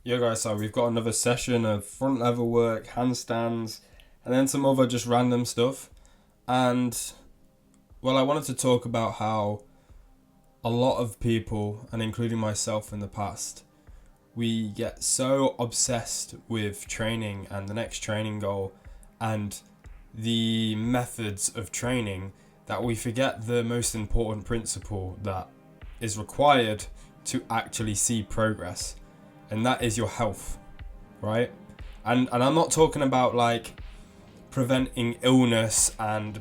Yo guys, so we've got another session of front level work, handstands, and then some other just random stuff. And well, I wanted to talk about how a lot of people, and including myself in the past, we get so obsessed with training and the next training goal and the methods of training that we forget the most important principle that is required to actually see progress, and that is your health, right? And I'm not talking about like preventing illness and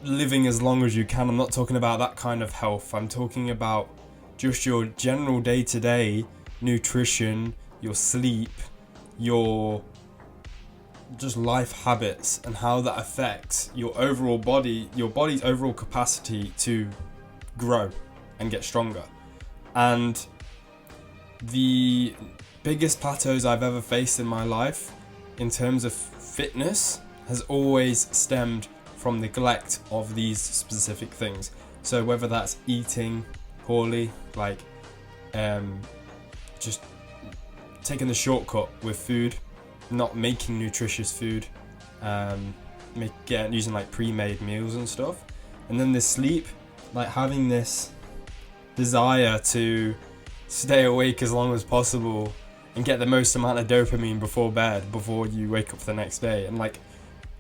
living as long as you can. I'm not talking about that kind of health. I'm talking about just your general day-to-day nutrition, your sleep, your just life habits, and how that affects your overall body, your body's overall capacity to grow and get stronger. And the biggest plateaus I've ever faced in my life in terms of fitness has always stemmed from neglect of these specific things. So whether that's eating poorly, like just taking the shortcut with food, not making nutritious food, using like pre-made meals and stuff, and then the sleep, like having this desire to stay awake as long as possible and get the most amount of dopamine before bed, before you wake up for the next day, and like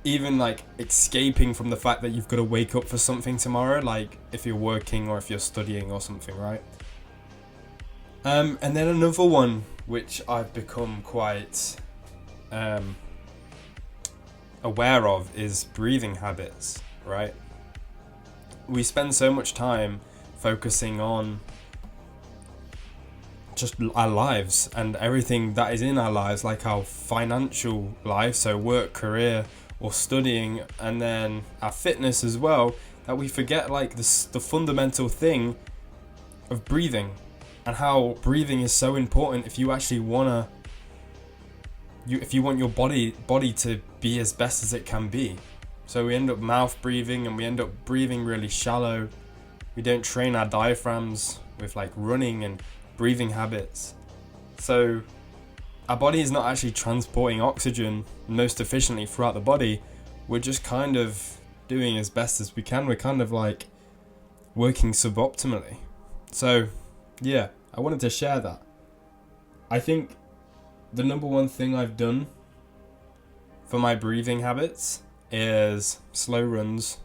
even like escaping from the fact that you've got to wake up for something tomorrow, like if you're working or if you're studying or something, right? And then another one which I've become quite aware of is breathing habits, right? We spend so much time focusing on just our lives and everything that is in our lives, like our financial life, so work, career, or studying, and then our fitness as well, that we forget like the fundamental thing of breathing, and how breathing is so important if you actually if you want your body to be as best as it can be. So we end up mouth breathing, and we end up breathing really shallow. We don't train our diaphragms with like running and breathing habits. So our body is not actually transporting oxygen most efficiently throughout the body. We're just kind of doing as best as we can. We're kind of like working suboptimally. So yeah, I wanted to share that. I think the number one thing I've done for my breathing habits is slow runs,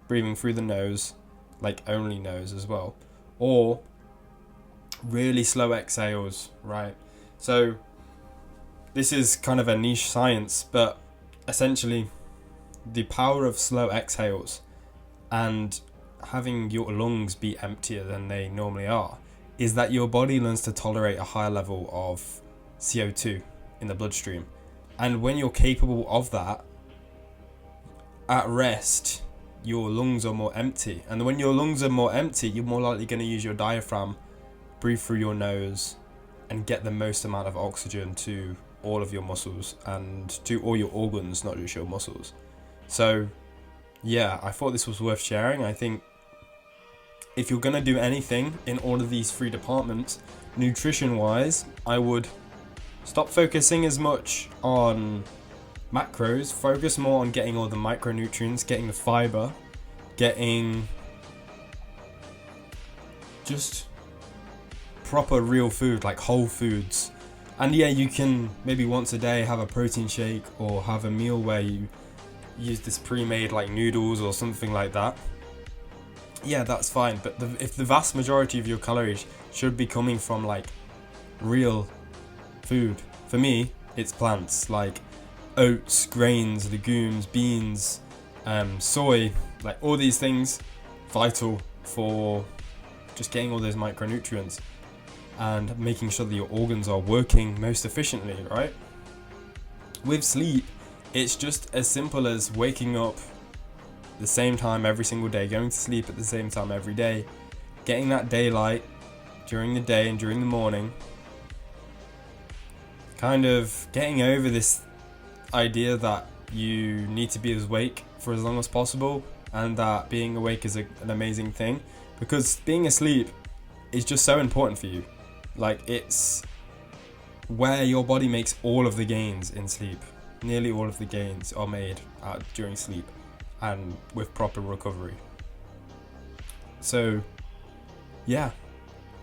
breathing through the nose, like only nose as well, or really slow exhales, right? So this is kind of a niche science, but essentially the power of slow exhales and having your lungs be emptier than they normally are is that your body learns to tolerate a higher level of CO2 in the bloodstream. And when you're capable of that, at rest, your lungs are more empty. And when your lungs are more empty, you're more likely going to use your diaphragm, breathe through your nose, and get the most amount of oxygen to all of your muscles and to all your organs, not just your muscles. So yeah, I thought this was worth sharing. I think if you're going to do anything in all of these three departments, nutrition wise, I would stop focusing as much on macros, focus more on getting all the micronutrients, getting the fiber, getting just proper real food, like whole foods. And yeah, you can maybe once a day have a protein shake or have a meal where you use this pre-made like noodles or something like that. Yeah, that's fine. But if the vast majority of your calories should be coming from like real food, for me, it's plants like oats, grains, legumes, beans, soy, like all these things, vital for just getting all those micronutrients and making sure that your organs are working most efficiently, right? With sleep, it's just as simple as waking up the same time every single day, going to sleep at the same time every day, getting that daylight during the day and during the morning, kind of getting over this idea that you need to be awake for as long as possible and that being awake is an amazing thing, because being asleep is just so important for you. Like, it's where your body makes all of the gains in sleep. Nearly all of the gains are made during sleep and with proper recovery. So yeah,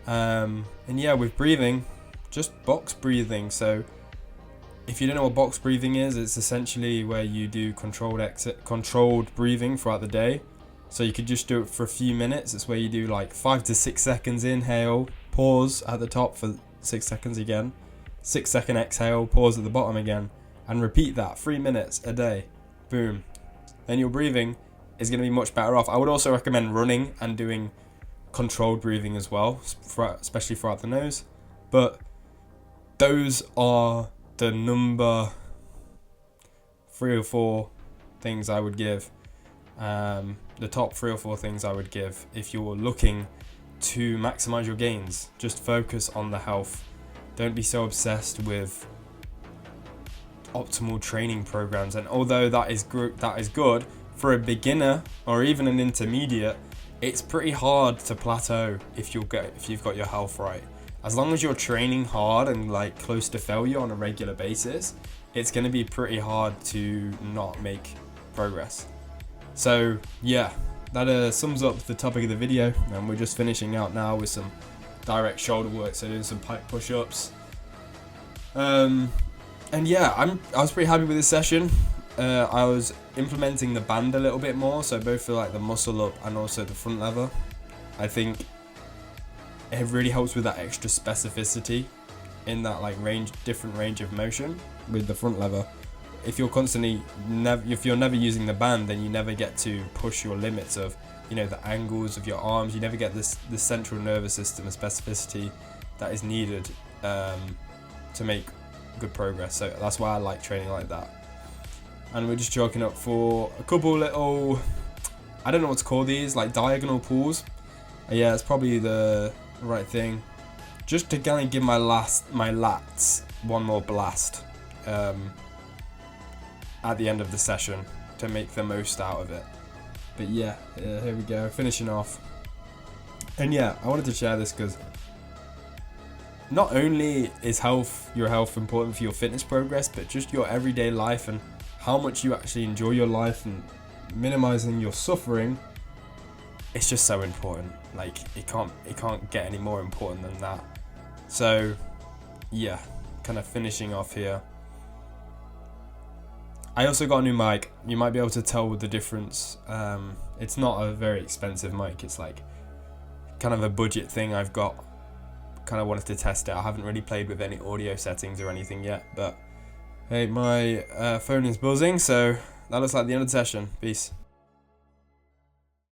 and yeah, with breathing, just box breathing. So if you don't know what box breathing is, it's essentially where you do controlled breathing throughout the day. So you could just do it for a few minutes. It's where you do like 5 to 6 seconds inhale, pause at the top for 6 seconds again, 6 second exhale, pause at the bottom again, and repeat that 3 minutes a day. Boom. Then your breathing is going to be much better off. I would also recommend running and doing controlled breathing as well, especially throughout the nose. But those are the number 3 or 4 things I would give. The top 3 or 4 things I would give if you're looking to maximize your gains. Just focus on the health. Don't be so obsessed with optimal training programs. And although that is good for a beginner or even an intermediate, it's pretty hard to plateau if you've got your health right. As long as you're training hard and like close to failure on a regular basis, it's going to be pretty hard to not make progress. So yeah, that sums up the topic of the video, and we're just finishing out now with some direct shoulder work, so doing some pike push-ups. And yeah, I was pretty happy with this session. I was implementing the band a little bit more, so both for like the muscle up and also the front lever. I think it really helps with that extra specificity in that like different range of motion with the front lever. If you're never using the band, then you never get to push your limits of, you know, the angles of your arms. You never get the central nervous system specificity that is needed to make good progress. So that's why I like training like that. And we're just chalking up for a couple little, I don't know what to call these, like diagonal pulls. Yeah, it's probably the right thing. Just to kind of give my lats one more blast at the end of the session to make the most out of it. But yeah, here we go, finishing off. And yeah, I wanted to share this because not only is your health important for your fitness progress, but just your everyday life and how much you actually enjoy your life and minimizing your suffering. It's just so important. Like it can't get any more important than that. So yeah, kind of finishing off here. I also got a new mic. You might be able to tell the difference. It's not a very expensive mic. It's like kind of a budget thing I've got. Kind of wanted to test it. I haven't really played with any audio settings or anything yet, but hey, my phone is buzzing, so that looks like the end of the session. Peace.